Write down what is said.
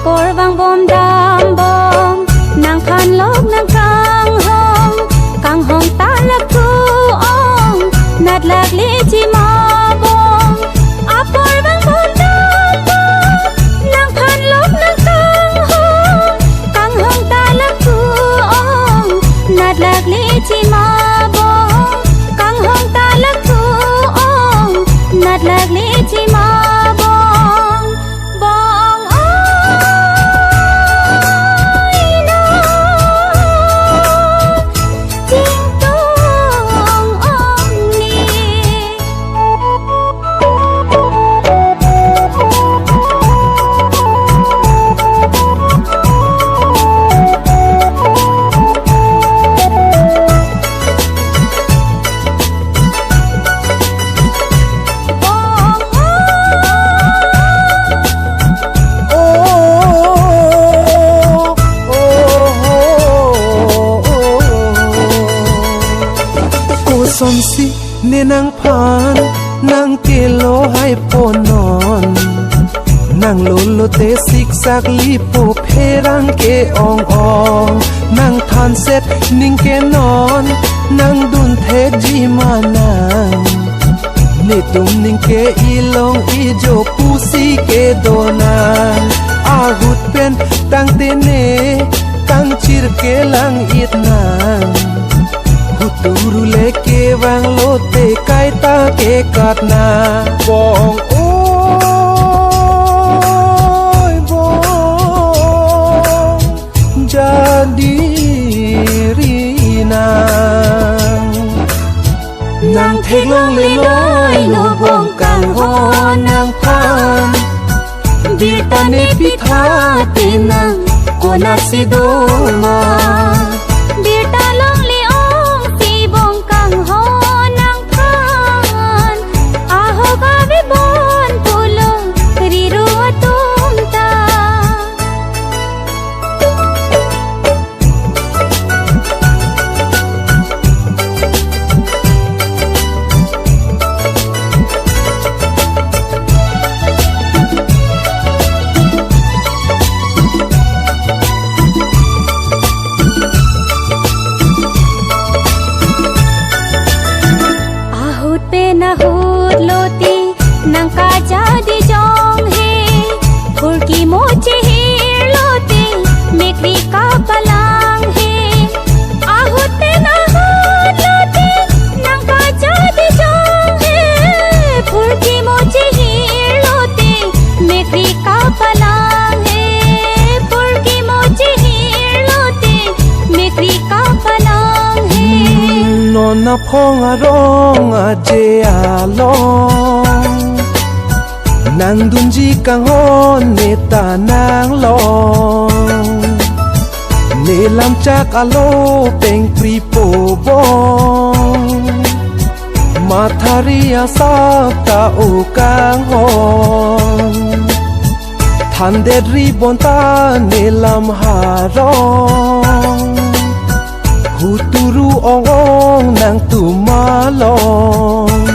cor vang bom đam bom nàng khan lốc nàng căng hong ta lạc thu ong nát lạc li chi ma bom a cor vang bom đam bom nàng khan lốc nàng căng hong ta lạc thu ong nát lạc li chi ma bom căng hong ta lạc thu ong nát lạc li chi ma som si ne nang phan nang ke lo hai po non nang lo lo te sik sak li po phe rang ke ong ong nang than set ning ke non nang dun the ji ma nang ne tum ning ke i long i jo pu si ke do nan a hut pen tang te ne tang chir ke lang it nang turu leke vang lote kai ta ke katna bong oi bong jadi rina nang thek long le loi lo bong kang ho nang phan bir ta ne pi tha te nang ko na si do ma bir ta long le nang ka jadi jong he khurki moche hir lote mekri ka palang he ahute na hot lote nang ka jadi jong he khurki moche hir lote mekri ka palang he khurki moche hir lote mekri ka palang he non na phong a rong a je a long nang dunji kang hon ne ta nang long ne lam chak alo peng pri po bong ma thari a sa ta o kang hon than de ri bon ta ne lam ha rong hu tu ru ong ong nang tu ma long